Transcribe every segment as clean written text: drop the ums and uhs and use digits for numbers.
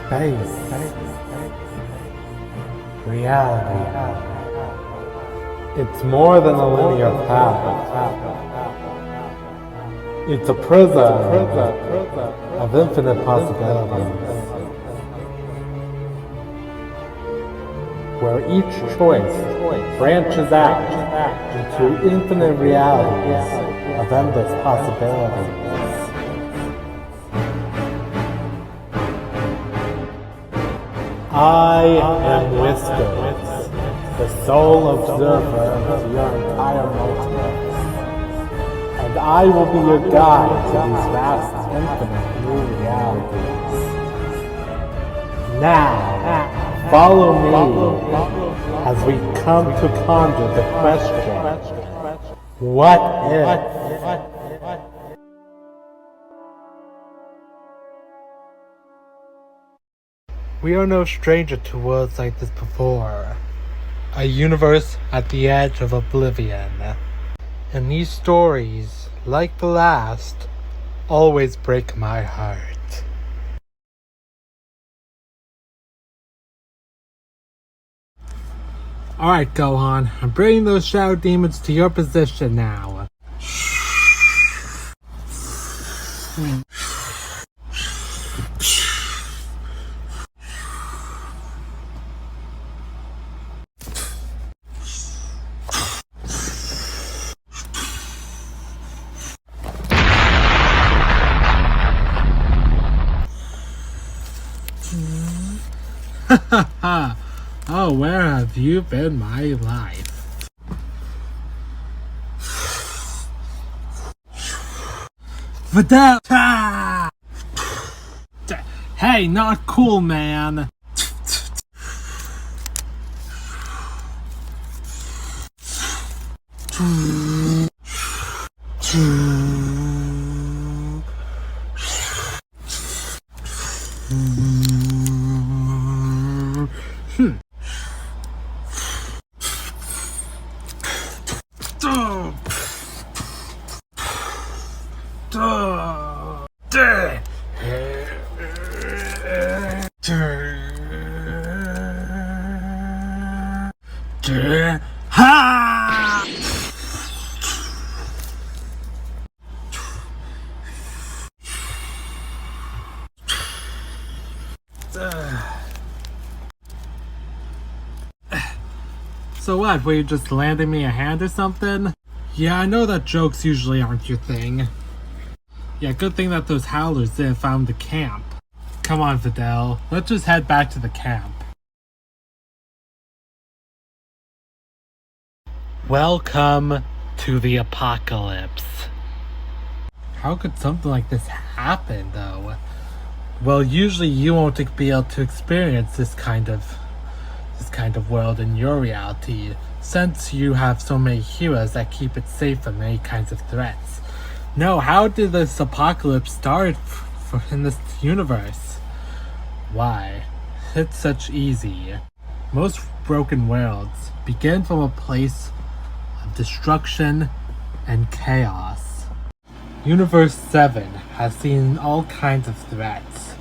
Space. Reality. It's more than a linear path. It's a prism of infinite possibilities, where each choice branches out into infinite realities of endless possibilities. I am Wisdom, the sole observer of your entire multiverse, and I will be your guide to these vast, infinite new realities. Now, follow me as we come to ponder the question, what if? We are no stranger to worlds like this before. A universe at the edge of oblivion. And these stories, like the last, always break my heart. Alright, Gohan, I'm bringing those shadow demons to your position now. Oh, where have you been my life? Videl! Hey, not cool, man! So what, were you just landing me a hand or something? Yeah, I know that jokes usually aren't your thing. Yeah, good thing that those howlers didn't found the camp. Come on, Videl, let's just head back to the camp. Welcome to the apocalypse. How could something like this happen, though? Well, usually you won't be able to experience this kind of world in your reality, since you have so many heroes that keep it safe from any kinds of threats. No, how did this apocalypse start in this universe? Why? It's such easy. Most broken worlds begin from a place of destruction and chaos. Universe 7 has seen all kinds of threats.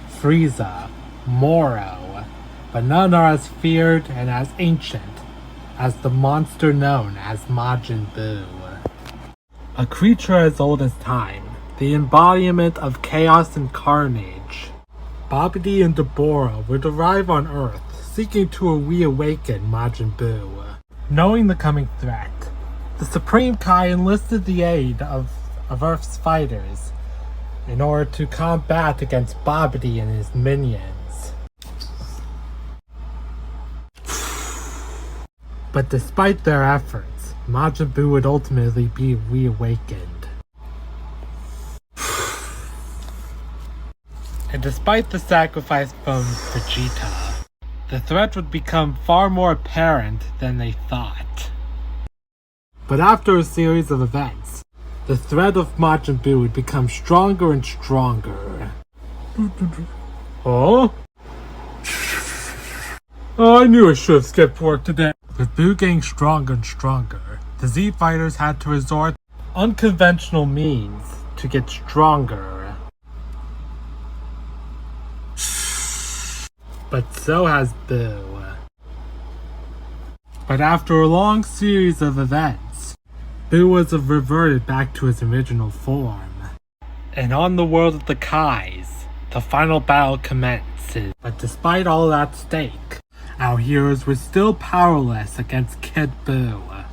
Frieza, Moro, but none are as feared and as ancient as the monster known as Majin Buu. A creature as old as time, the embodiment of chaos and carnage. Babidi and Deborah would arrive on Earth, seeking to reawaken Majin Buu. Knowing the coming threat, the Supreme Kai enlisted the aid of Earth's fighters in order to combat against Babidi and his minions. But despite their efforts, Majin Buu would ultimately be reawakened. And despite the sacrifice from Vegeta, the threat would become far more apparent than they thought. But after a series of events, the threat of Majin Buu would become stronger and stronger. Oh? Oh, I knew I should have skipped work today. With Buu getting stronger and stronger, the Z fighters had to resort to unconventional means to get stronger. but so has Buu. But after a long series of events, Buu was reverted back to his original form. And on the world of the Kais, the final battle commences. But despite all at stake, our heroes were still powerless against Kid Buu.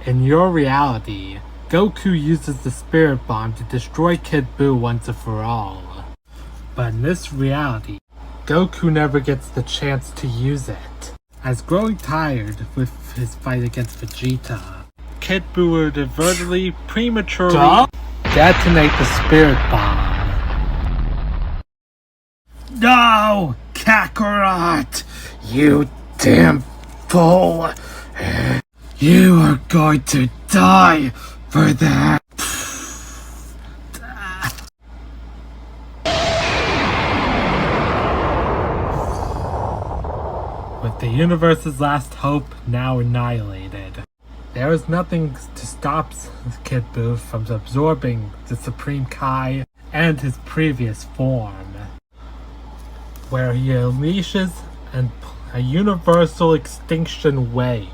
In your reality, Goku uses the Spirit Bomb to destroy Kid Buu once and for all. But in this reality, Goku never gets the chance to use it, as growing tired with his fight against Vegeta, Kid Buu would inadvertently prematurely detonate the Spirit Bomb. No! Kakarot! You damn fool! You are going to die for that! With the universe's last hope now annihilated, there is nothing to stop Kid Buu from absorbing the Supreme Kai and his previous form, where he unleashes a universal extinction wave.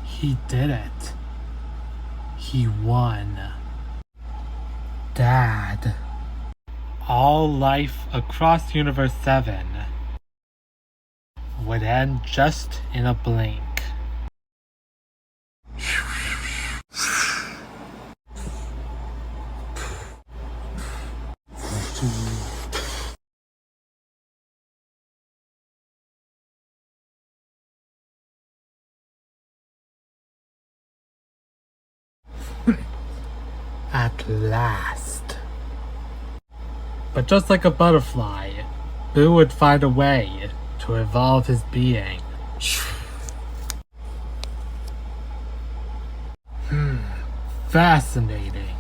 He did it. He won. Dad. All life across Universe 7 would end just in a blink. At last. But just like a butterfly, Buu would find a way to evolve his being. Fascinating.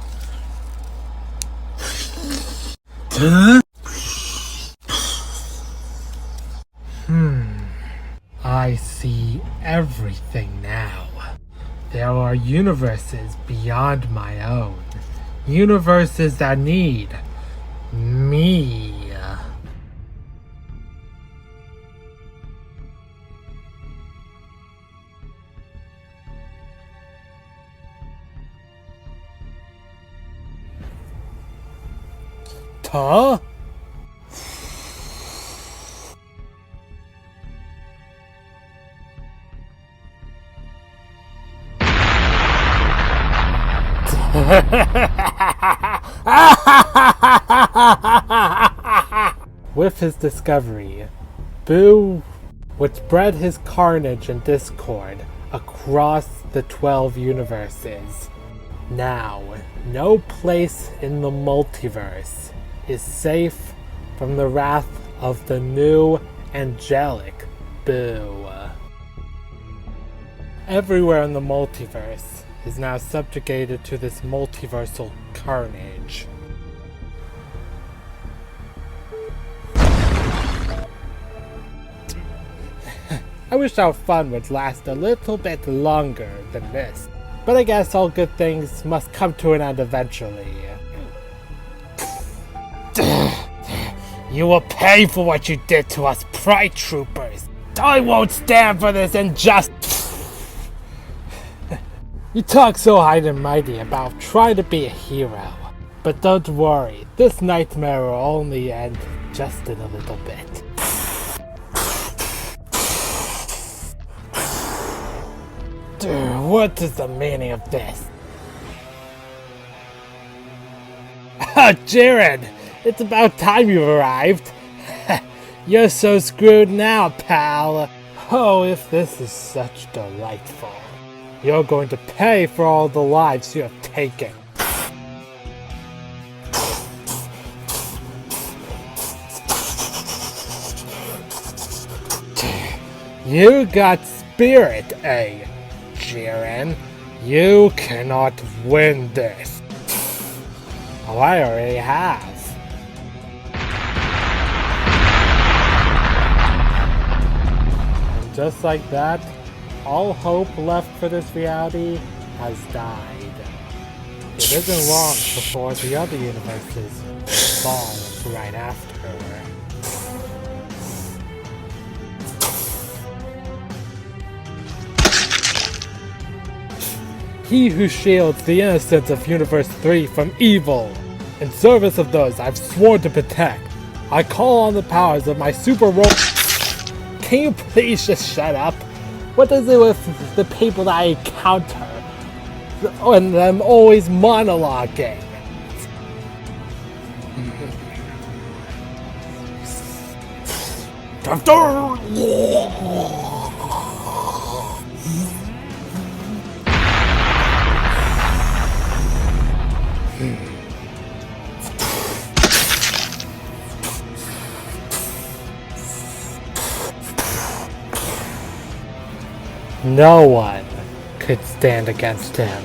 I see everything now. There are universes beyond my own. Universes that need me. Huh? With his discovery, Buu would spread his carnage and discord across the 12 universes. Now, no place in the multiverse is safe from the wrath of the new angelic Buu. Everywhere in the multiverse is now subjugated to this multiversal carnage. I wish our fun would last a little bit longer than this, but I guess all good things must come to an end eventually. You will pay for what you did to us Pride Troopers! I won't stand for this injustice! You talk so high and mighty about trying to be a hero, but don't worry, this nightmare will only end just in a little bit. Dude, what is the meaning of this? Oh, Jiren! It's about time you arrived! You're so screwed now, pal! Oh, if this is such delightful. You're going to pay for all the lives you have taken. You got spirit, eh, Jiren? You cannot win this. Oh, I already have. And just like that, all hope left for this reality has died. It isn't long before the other universes fall right after. He who shields the innocence of Universe 3 from evil, in service of those I've sworn to protect, I call on the powers of my super role. Can you please just shut up? What is it with the people that I encounter and them always monologuing? No one could stand against him.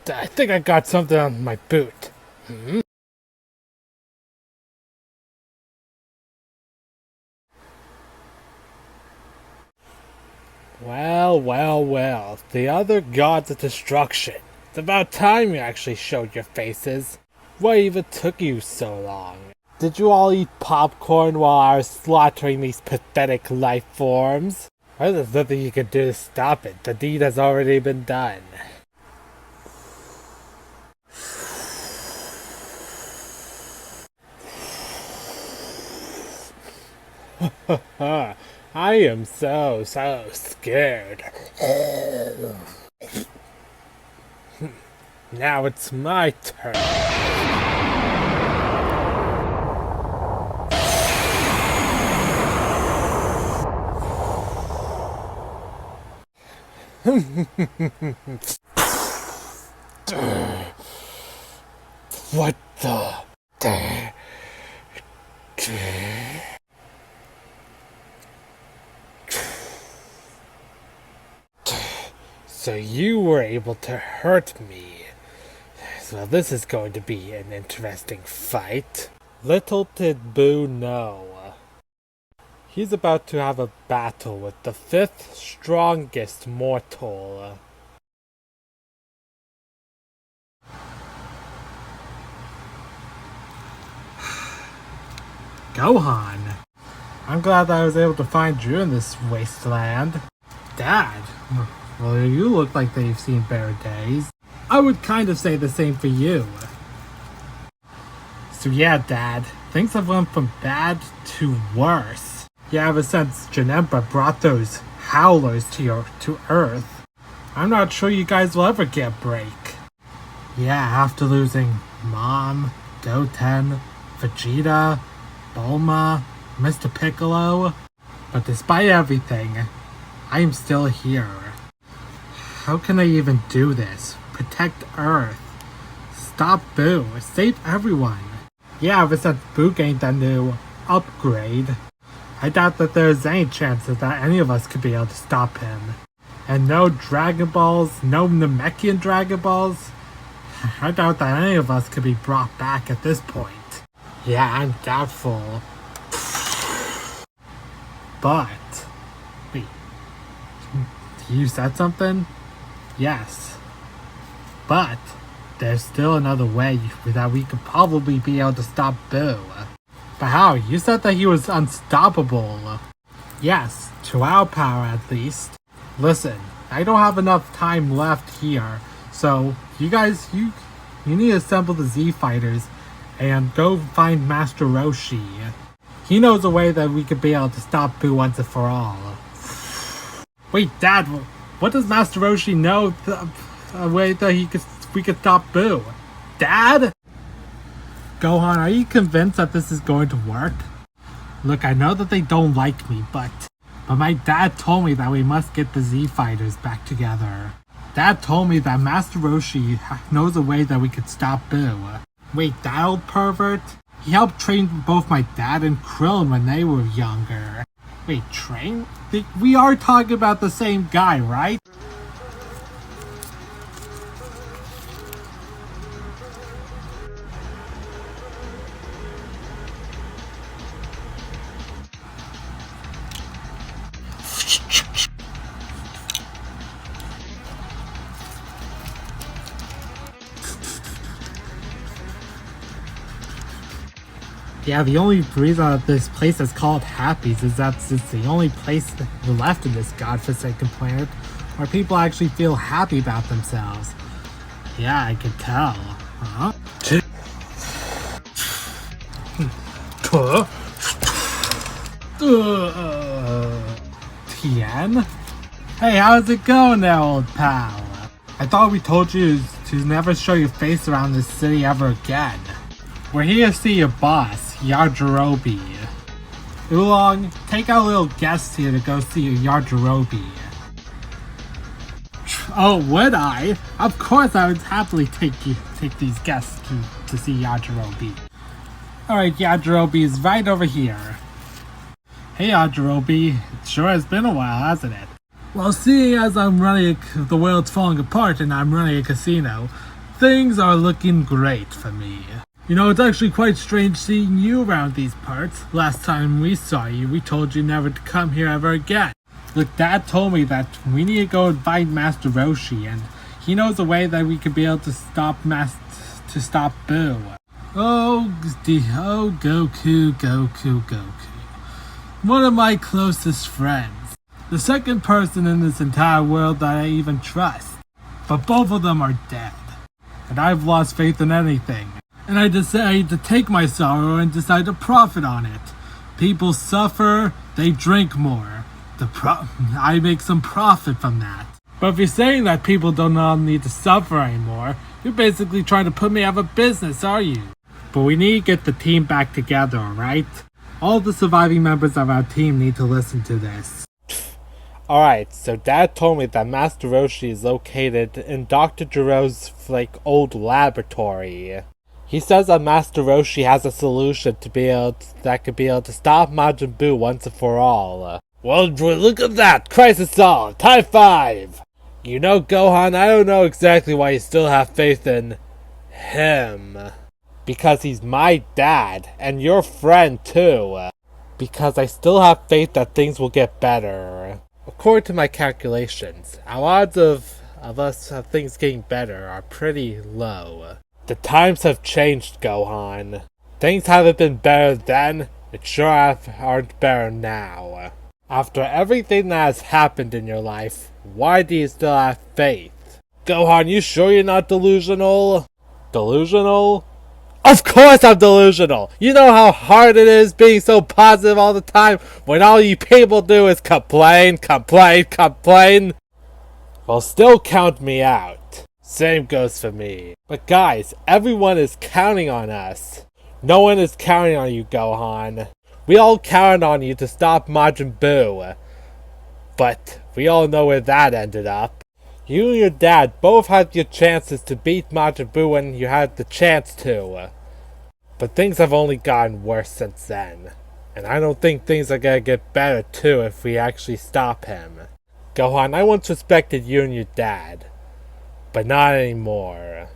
I think I got something on my boot. Well, the other gods of destruction. It's about time you actually showed your faces. What even took you so long? Did you all eat popcorn while I was slaughtering these pathetic life forms? Well, there's nothing you can do to stop it. The deed has already been done. I am so scared. Now it's my turn. What the? So you were able to hurt me. So this is going to be an interesting fight. Little did Boo know. He's about to have a battle with the 5th strongest mortal. Gohan! I'm glad that I was able to find you in this wasteland. Dad! Well, you look like they've seen better days. I would kind of say the same for you. So yeah, Dad, things have gone from bad to worse. Yeah, ever since Janemba brought those howlers to Earth, I'm not sure you guys will ever get a break. Yeah, after losing Mom, Goten, Vegeta, Bulma, Mr. Piccolo, but despite everything, I am still here. How can I even do this? Protect Earth. Stop Boo. Save everyone. Yeah, ever since Boo gained that new upgrade, I doubt that there's any chances that any of us could be able to stop him. And no Dragon Balls, no Namekian Dragon Balls. I doubt that any of us could be brought back at this point. Yeah, I'm doubtful. But, wait, you said something? Yes. But, there's still another way that we could probably be able to stop Boo. But how? You said that he was unstoppable. Yes, to our power at least. Listen, I don't have enough time left here, so you guys, you need to assemble the Z Fighters and go find Master Roshi. He knows a way that we could be able to stop Boo once and for all. Wait, Dad, what does Master Roshi know? A way that we could stop Boo? Dad? Gohan, are you convinced that this is going to work? Look, I know that they don't like me, but my dad told me that we must get the Z Fighters back together. Dad told me that Master Roshi knows a way that we could stop Boo. Wait, that old pervert? He helped train both my dad and Krillin when they were younger. Wait, train? We are talking about the same guy, right? Yeah, the only reason that this place is called Happy's is that it's the only place left in this godforsaken planet where people actually feel happy about themselves. Yeah, I could tell. Huh? Tien? Hey, how's it going there, old pal? I thought we told you to never show your face around this city ever again. We're here to see your boss, Yajirobe. Oolong, take our little guest here to go see Yajirobe. Oh, would I? Of course I would happily take these guests to see Yajirobe. Alright, Yajirobe is right over here. Hey Yajirobe, it sure has been a while, hasn't it? Well, seeing as the world's falling apart and I'm running a casino, things are looking great for me. You know, it's actually quite strange seeing you around these parts. Last time we saw you, we told you never to come here ever again. Look, Dad told me that we need to go invite Master Roshi, and he knows a way that we could be able to stop Buu. Oh, Goku. One of my closest friends. The second person in this entire world that I even trust. But both of them are dead. And I've lost faith in anything. And I decided to take my sorrow and decide to profit on it. People suffer, they drink more. I make some profit from that. But if you're saying that people do not need to suffer anymore, you're basically trying to put me out of business, are you? But we need to get the team back together, alright? All the surviving members of our team need to listen to this. Alright, so Dad told me that Master Roshi is located in Dr. Jiro's, old laboratory. He says that Master Roshi has a solution that could be able to stop Majin Buu once and for all. Well, look at that! Crisis solved! High five! You know, Gohan, I don't know exactly why you still have faith in him. Because he's my dad, and your friend too. Because I still have faith that things will get better. According to my calculations, our odds of things getting better are pretty low. The times have changed, Gohan. Things haven't been better then, it sure aren't better now. After everything that has happened in your life, why do you still have faith? Gohan, you sure you're not delusional? Delusional? Of course I'm delusional! You know how hard it is being so positive all the time when all you people do is complain. Well, still count me out. Same goes for me. But guys, everyone is counting on us. No one is counting on you, Gohan. We all counted on you to stop Majin Buu. But we all know where that ended up. You and your dad both had your chances to beat Majin Buu when you had the chance to. But things have only gotten worse since then. And I don't think things are gonna get better too if we actually stop him. Gohan, I once respected you and your dad. But not anymore.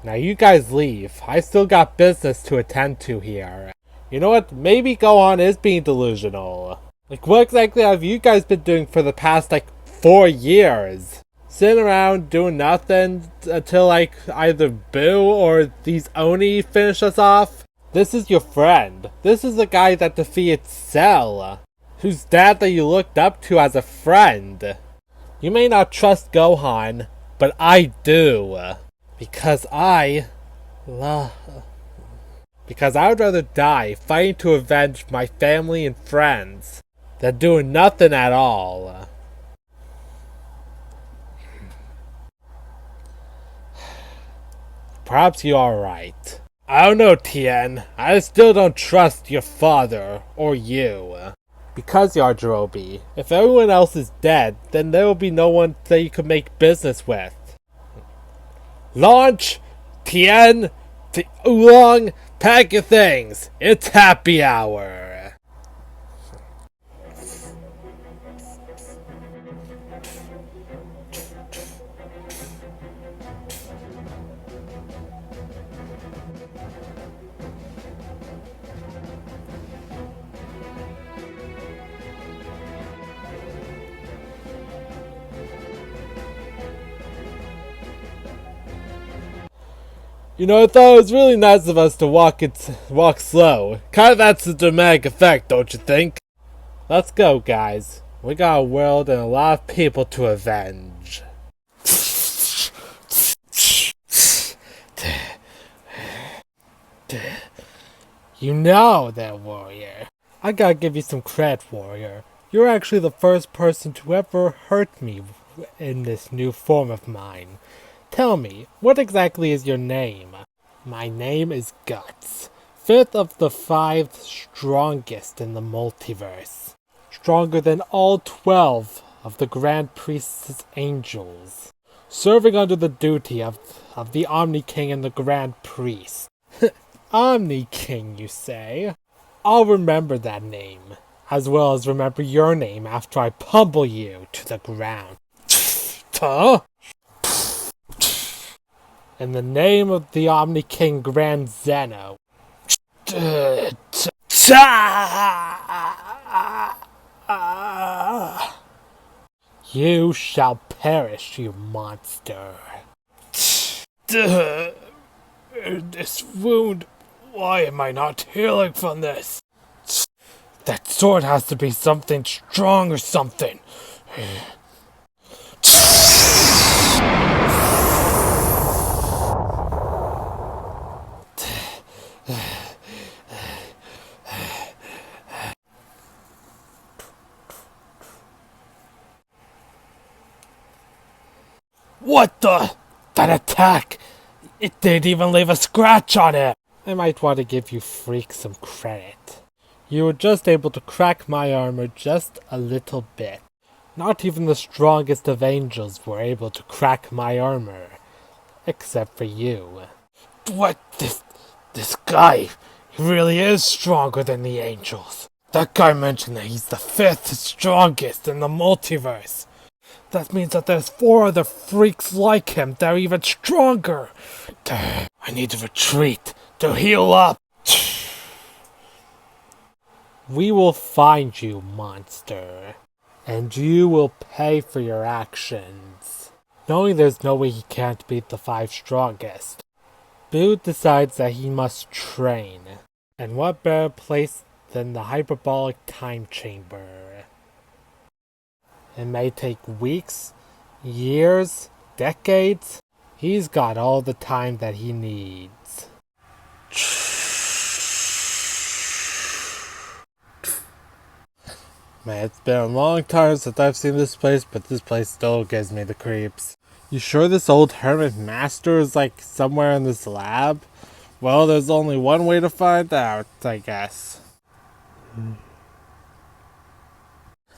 Now you guys leave. I still got business to attend to here. You know what? Maybe Gohan is being delusional. What exactly have you guys been doing for the past 4 years? Sitting around doing nothing until either Buu or these Oni finish us off? This is your friend. This is the guy that defeated Cell. Whose dad that you looked up to as a friend. You may not trust Gohan, but I do. Because I would rather die fighting to avenge my family and friends than doing nothing at all. Perhaps you are right. I don't know, Tien. I still don't trust your father or you. Because, Yajirobe, if everyone else is dead, then there will be no one that you could make business with. Launch! Tien! Oolong! Pack your things! It's happy hour! You know, I thought it was really nice of us to walk slow. Kind of that's the dramatic effect, don't you think? Let's go, guys. We got a world and a lot of people to avenge. You know that, warrior. I gotta give you some credit, warrior. You're actually the first person to ever hurt me in this new form of mine. Tell me, what exactly is your name? My name is Guts, fifth of the 5 strongest in the multiverse. Stronger than all 12 of the Grand Priest's angels. Serving under the duty of the Omni King and the Grand Priest. Omni King, you say? I'll remember that name, as well as remember your name after I pummel you to the ground. Huh? In the name of the Omni King Grand Zeno. You shall perish, you monster. This wound, why am I not healing from this? That sword has to be something strong or something. What the? That attack! It didn't even leave a scratch on it! I might want to give you freaks some credit. You were just able to crack my armor just a little bit. Not even the strongest of angels were able to crack my armor. Except for you. What? This guy, he really is stronger than the angels. That guy mentioned that he's the 5th strongest in the multiverse. That means that there's 4 other freaks like him that are even stronger. I need to retreat to heal up. We will find you, monster. And you will pay for your actions. Knowing there's no way he can't beat the 5 strongest, Buu decides that he must train. And what better place than the hyperbolic time chamber? It may take weeks, years, decades. He's got all the time that he needs. Man, it's been a long time since I've seen this place, but this place still gives me the creeps. You sure this old hermit master is like somewhere in this lab? Well, there's only one way to find out, I guess.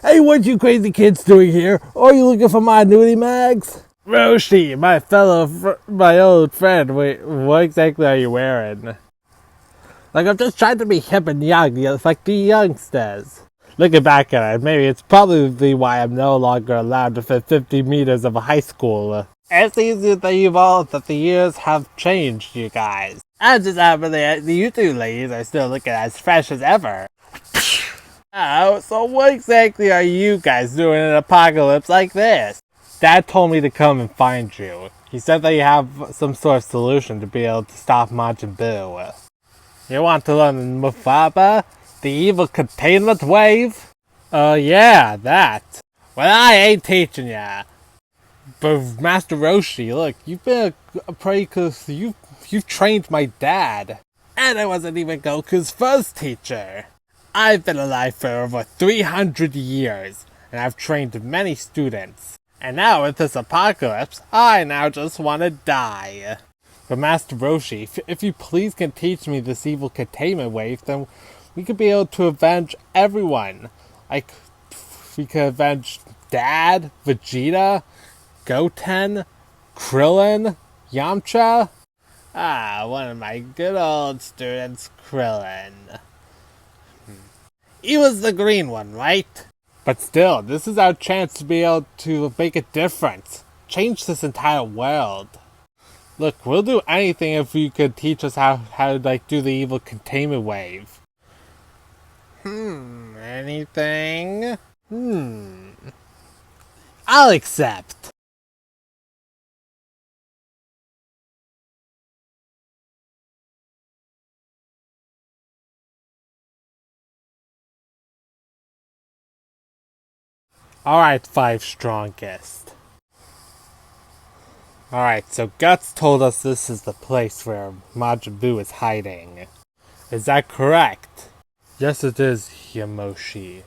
Hey, what you crazy kids doing here? Are you looking for my nudie mags? Roshi, my old friend, wait, what exactly are you wearing? Like, I'm just trying to be hip and young, like the youngsters. Looking back at it, maybe it's probably why I'm no longer allowed to fit 50 meters of a high school. It's easy to evolve that the years have changed, you guys. I'm just happy that you two ladies are still looking as fresh as ever. Oh, so what exactly are you guys doing in an apocalypse like this? Dad told me to come and find you. He said that you have some sort of solution to be able to stop Majin Buu. You want to learn Mufaba? The evil containment wave? Yeah, that. Well, I ain't teaching ya. But Master Roshi, look, you've been a pretty close. You've trained my dad. And I wasn't even Goku's first teacher. I've been alive for over 300 years, and I've trained many students. And now with this apocalypse, I now just want to die. But Master Roshi, if you please can teach me this evil containment wave, then we could be able to avenge everyone. Like, we could avenge Dad, Vegeta, Goten, Krillin, Yamcha. One of my good old students, Krillin. He was the green one, right? But still, this is our chance to be able to make a difference. Change this entire world. Look, we'll do anything if you could teach us how to do the evil containment wave. Anything? I'll accept. Alright, 5 strongest. Alright, so Guts told us this is the place where Majin Buu is hiding. Is that correct? Yes, it is, Yamoshi.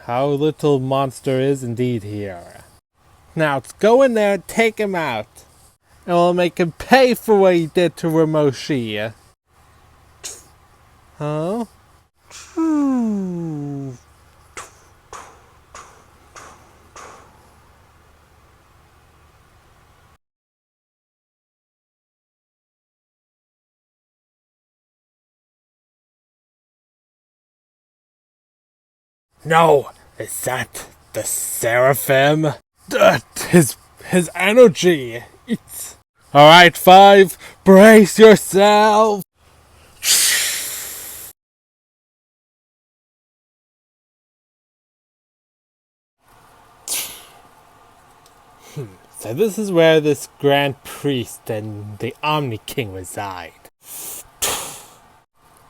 Our little monster is indeed here. Now let's go in there and take him out. And we'll make him pay for what he did to Ramoshi. Huh? No! Is that the Seraphim? His energy! Alright, 5, brace yourself! So this is where this Grand Priest and the Omni King reside.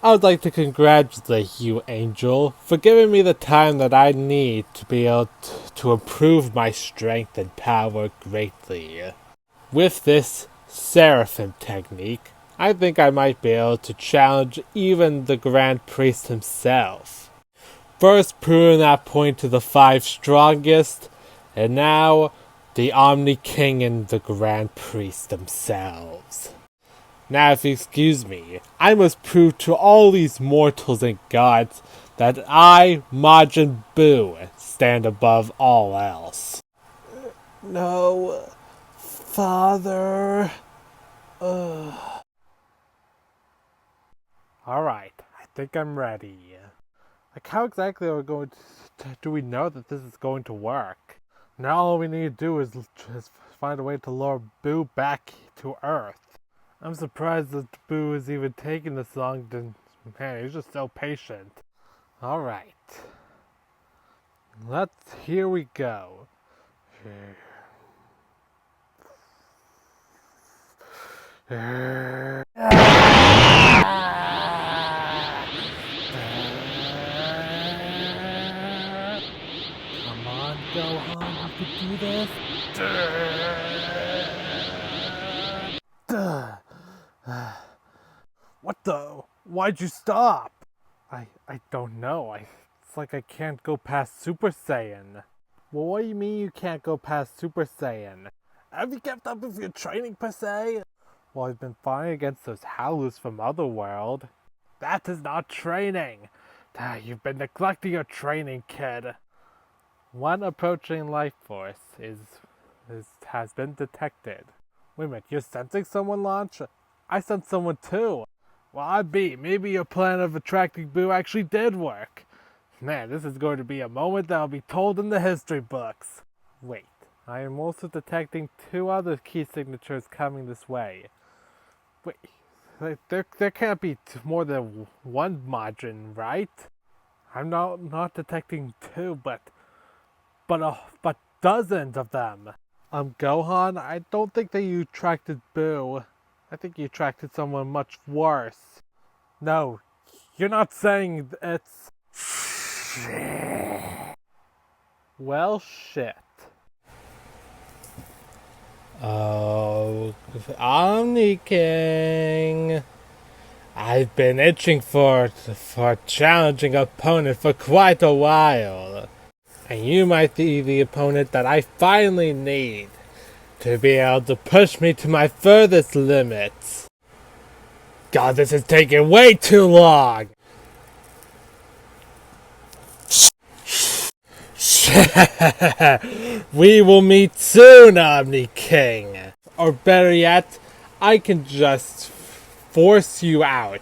I would like to congratulate you, Angel, for giving me the time that I need to be able to improve my strength and power greatly. With this Seraphim technique, I think I might be able to challenge even the Grand Priest himself. First proving that point to the 5 strongest, and now the Omni King and the Grand Priest themselves. Now if you excuse me, I must prove to all these mortals and gods that I, Majin Buu, stand above all else. No, Father. Alright, I think I'm ready. Like, how exactly are we going to, do we know that this is going to work? Now all we need to do is find a way to lure Buu back to Earth. I'm surprised that Buu is even taking this long. Man, he's just so patient. Alright. Here we go. Come on, Gohan, you can do this. What the? Why'd you stop? I don't know. It's like I can't go past Super Saiyan. Well, what do you mean you can't go past Super Saiyan? Have you kept up with your training per se? Well, I've been fighting against those Howlers from Otherworld. That is not training. You've been neglecting your training, kid. One approaching life force has been detected. Wait a minute, you're sensing someone, Launch? I sense someone too. Well, maybe your plan of attracting Buu actually did work. Man, this is going to be a moment that will be told in the history books. Wait, I am also detecting 2 other key signatures coming this way. Wait, there can't be more than 1 Majin, right? I'm not detecting 2, but dozens of them. Gohan, I don't think that you attracted Buu. I think you attracted someone much worse. No, you're not saying it's... Well, shit. Oh, Omni King. I've been itching for a challenging opponent for quite a while. And you might be the opponent that I finally need to be able to push me to my furthest limits. God, this is taking way too long! We will meet soon, Omni King! Or better yet, I can just force you out.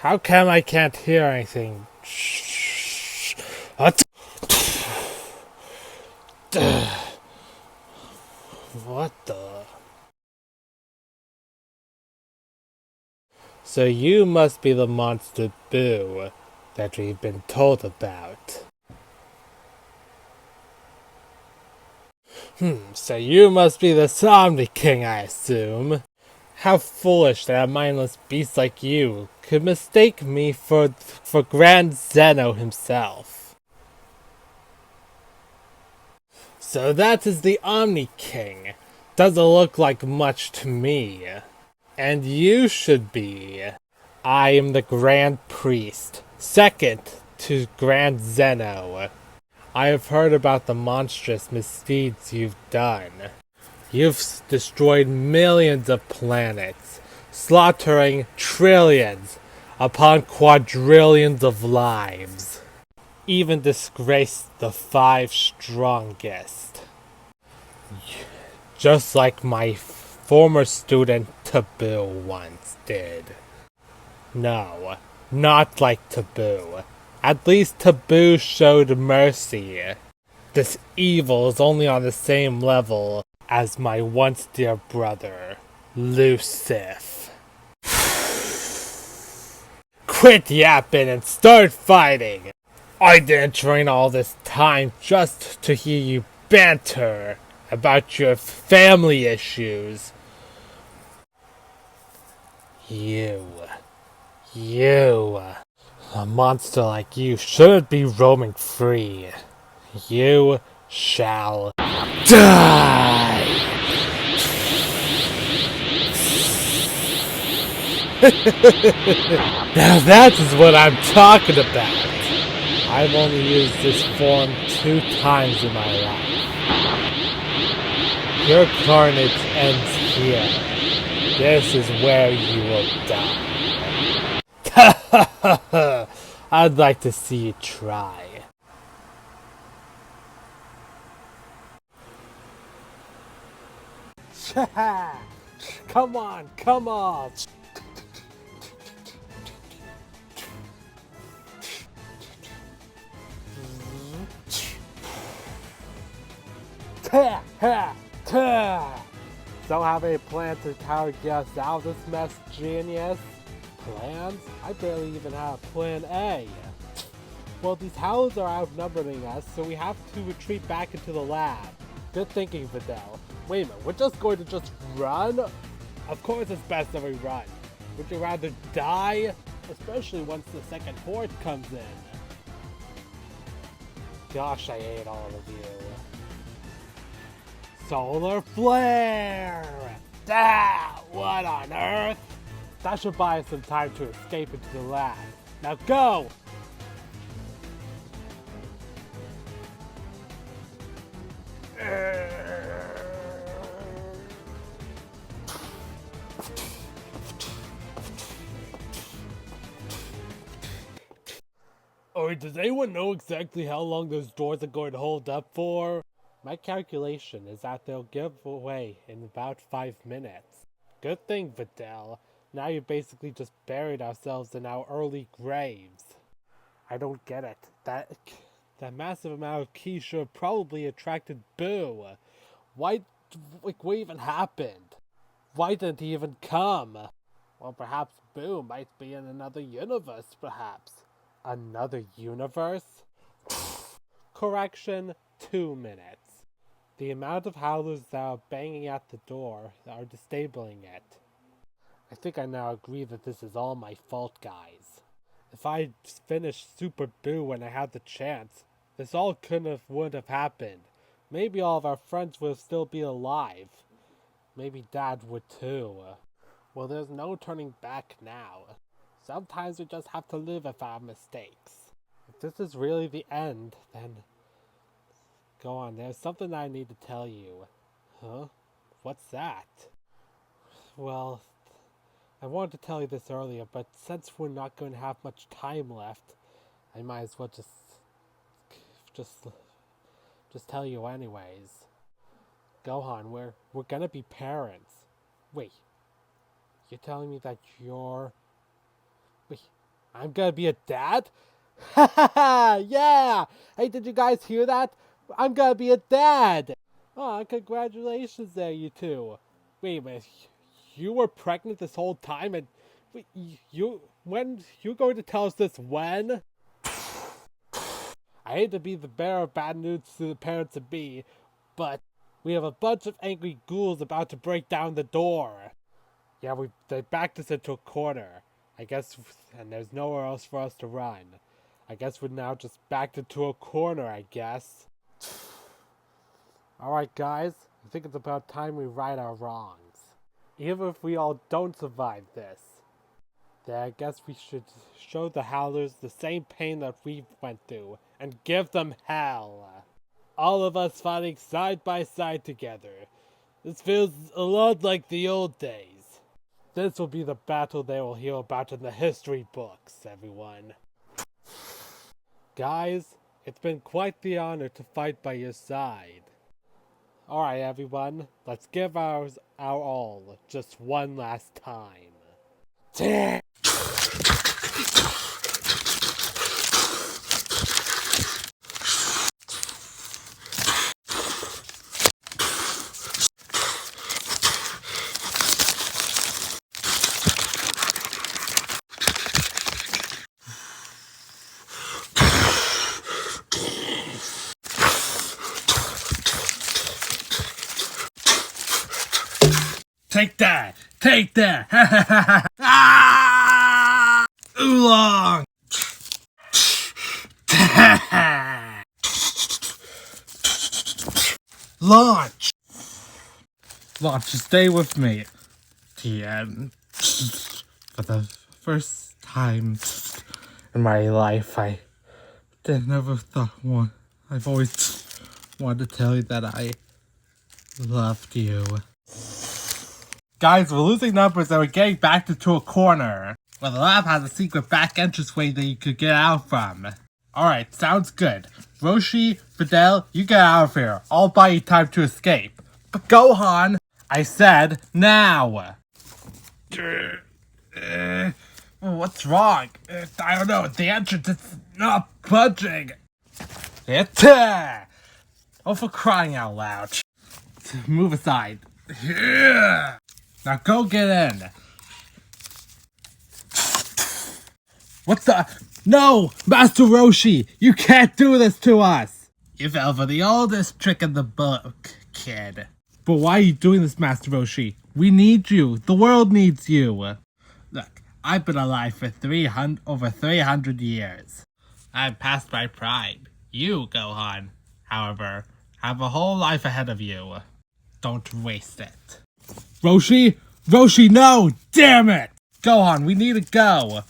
How come I can't hear anything? What? What the? So you must be the monster Buu that we've been told about. So you must be the Somni King, I assume. How foolish that a mindless beast like you could mistake me for Grand Zeno himself. So that is the Omni King. Doesn't look like much to me. And you should be. I am the Grand Priest, second to Grand Zeno. I have heard about the monstrous misdeeds you've done. You've destroyed millions of planets, slaughtering trillions upon quadrillions of lives. Even disgraced the 5 strongest. Just like my former student Taboo once did. No, not like Taboo. At least Taboo showed mercy. This evil is only on the same level as my once dear brother, Lucif. Quit yapping and start fighting! I didn't train all this time just to hear you banter about your family issues. A monster like you shouldn't be roaming free. You shall die! Now that is what I'm talking about! I've only used this form 2 times in my life. Your carnage ends here. This is where you will die. I'd like to see you try. Come on, come on! Don't have any plan to how to get us out of this mess, genius? Plans? I barely even have plan A. Well, these howlers are outnumbering us, so we have to retreat back into the lab. Good thinking, Videl. Wait a minute, we're just going to just run? Of course it's best that we run. Would you rather die? Especially once the second horde comes in. Gosh, I hate all of you. Solar flare! Ah, what on earth? That should buy us some time to escape into the lab. Now go! Oh, does anyone know exactly how long those doors are going to hold up for? My calculation is that they'll give away in about 5 minutes. Good thing, Videl. Now you basically just buried ourselves in our early graves. I don't get it. That massive amount of keys should have probably attracted Boo. Why, what even happened? Why didn't he even come? Well, perhaps Boo might be in another universe, perhaps. Another universe? Correction, 2 minutes. The amount of howlers that are banging at the door are disabling it. I think I now agree that this is all my fault, guys. If I finished Super Boo when I had the chance, this all wouldn't have happened. Maybe all of our friends would still be alive. Maybe Dad would too. Well, there's no turning back now. Sometimes we just have to live with our mistakes. If this is really the end, then... Go on, there's something I need to tell you. Huh? What's that? Well, I wanted to tell you this earlier, but since we're not going to have much time left, I might as well just tell you anyways. Gohan, we're gonna be parents. Wait, you're telling me that you're... Wait, I'm gonna be a dad? Ha ha ha! Yeah! Hey, did you guys hear that? I'm gonna be a dad! Aw, congratulations there, you two. Wait a minute, you were pregnant this whole time and... Wait, when? You're going to tell us this when? I hate to be the bearer of bad news to the parents-to-be, but We have a bunch of angry ghouls about to break down the door. Yeah, they backed us into a corner. I guess, and there's nowhere else for us to run. I guess we're now just backed into a corner, I guess. Alright guys, I think it's about time we right our wrongs. Even if we all don't survive this, then I guess we should show the Howlers the same pain that we went through and give them hell. All of us fighting side by side together. This feels a lot like the old days. This will be the battle they will hear about in the history books, everyone. Guys, it's been quite the honor to fight by your side. Alright everyone, let's give our all just one last time. Take that! Take that! Ha ha ha ha! Ah! Oolong! Launch! Launch, stay with me. The end. For the first time in my life, I never thought one. I've always wanted to tell you that I loved you. Guys, we're losing numbers and we're getting backed into a corner. Well, the lab has a secret back entranceway that you could get out from. Alright, sounds good. Roshi, Videl, you get out of here. I'll buy you time to escape. But Gohan, I said now. What's wrong? I don't know. The entrance is not budging. Oh, for crying out loud. Move aside. Now go get in. What the? No! Master Roshi! You can't do this to us! You fell for the oldest trick in the book, kid. But why are you doing this, Master Roshi? We need you. The world needs you. Look, I've been alive for over 300 years. I'm past my prime. You, Gohan, however, have a whole life ahead of you. Don't waste it. Roshi? Roshi, no! Damn it! Gohan, we need to go.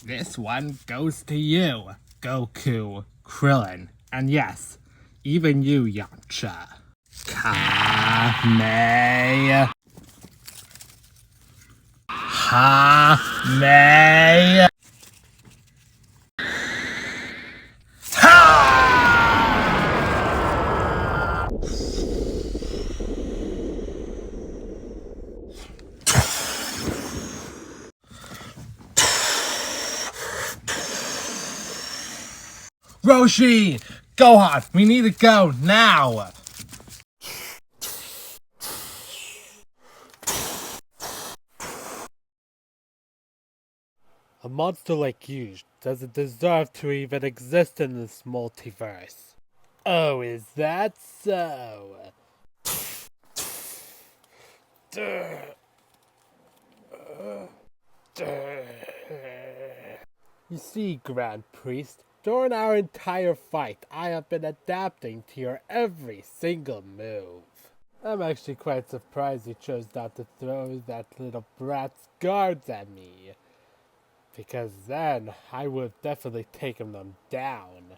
This one goes to you, Goku, Krillin, and yes, even you, Yamcha. Kame. Ha-me. Roshi! Gohan, we need to go now! A monster like you doesn't deserve to even exist in this multiverse. Oh, is that so? You see, Grand Priest, during our entire fight, I have been adapting to your every single move. I'm actually quite surprised you chose not to throw that little brat's guards at me. Because then, I would have definitely taken them down.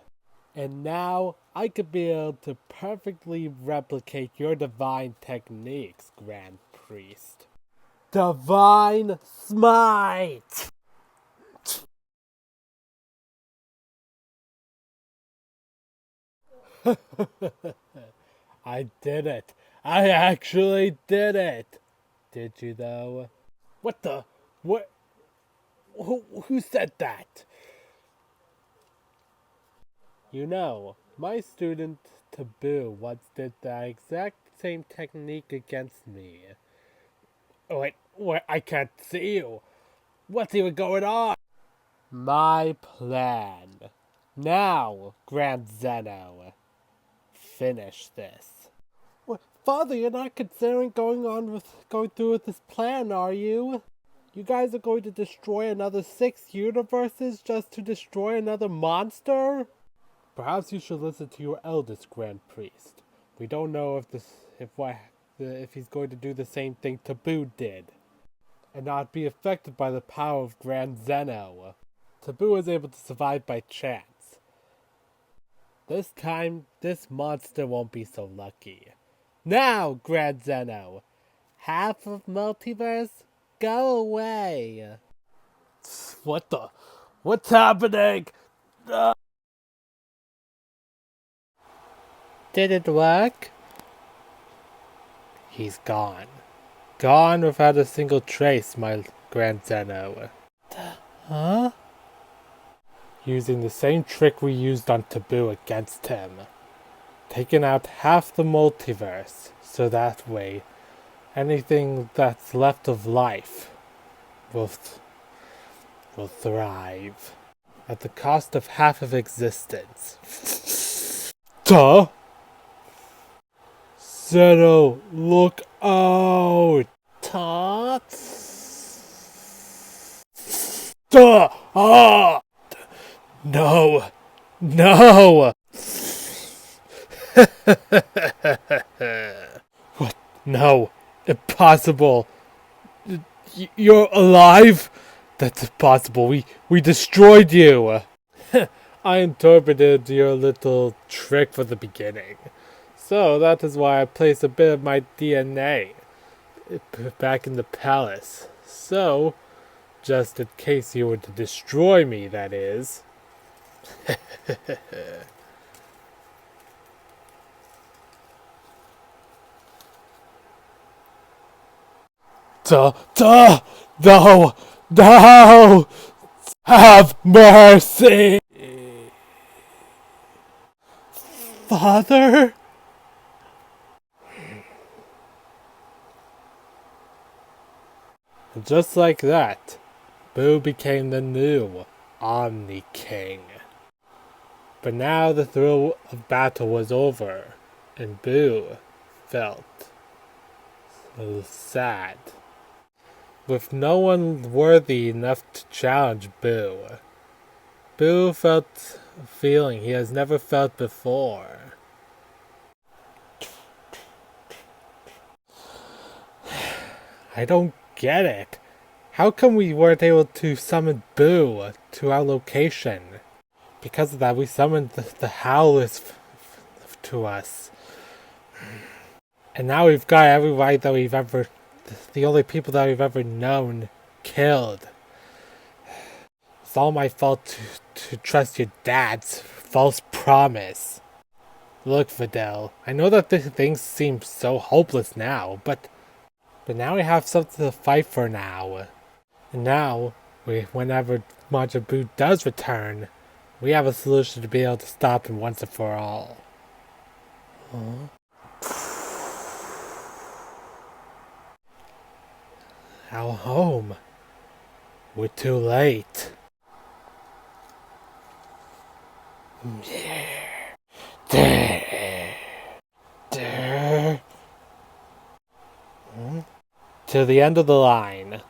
And now, I could be able to perfectly replicate your divine techniques, Grand Priest. Divine Smite! I did it. I actually did it. Did you though? What the? What? Who said that? You know, my student Taboo once did the exact same technique against me. Oh, wait, I can't see you. What's even going on? My plan. Now, Grand Zeno, finish this. What, Father, you're not considering going through with this plan, are you? You guys are going to destroy another 6 universes just to destroy another monster? Perhaps you should listen to your eldest Grand Priest. We don't know if he's going to do the same thing Taboo did, and not be affected by the power of Grand Zeno. Taboo was able to survive by chance. This time, this monster won't be so lucky. Now, Grand Zeno, half of multiverse, go away. What's happening? Did it work? He's gone. Gone without a single trace, my Grand Zeno. Huh? Using the same trick we used on Taboo against him. Taking out half the multiverse, so that way, anything that's left of life will thrive. At the cost of half of existence. Duh! Zeno, look out! Tots? Duh! Ah! No! No! What? No! Impossible! You're alive? That's impossible. We destroyed you! I interpreted your little trick from the beginning. So that is why I placed a bit of my DNA back in the palace. So, just in case you were to destroy me, that is. No! No! Have mercy! Father? Just like that, Buu became the new Omni King. But now the thrill of battle was over, and Buu felt so sad. With no one worthy enough to challenge Buu, Buu felt a feeling he has never felt before. I don't get it. How come we weren't able to summon Buu to our location? Because of that, we summoned the Howlers to us. And now we've got everybody that we've ever... the only people that we've ever known killed. It's all my fault to trust your dad's false promise. Look, Videl, I know that things seem so hopeless now, but now we have something to fight for now. And now, whenever Majin Buu does return, we have a solution to be able to stop him once and for all. Huh? Our home. We're too late. To the end of the line.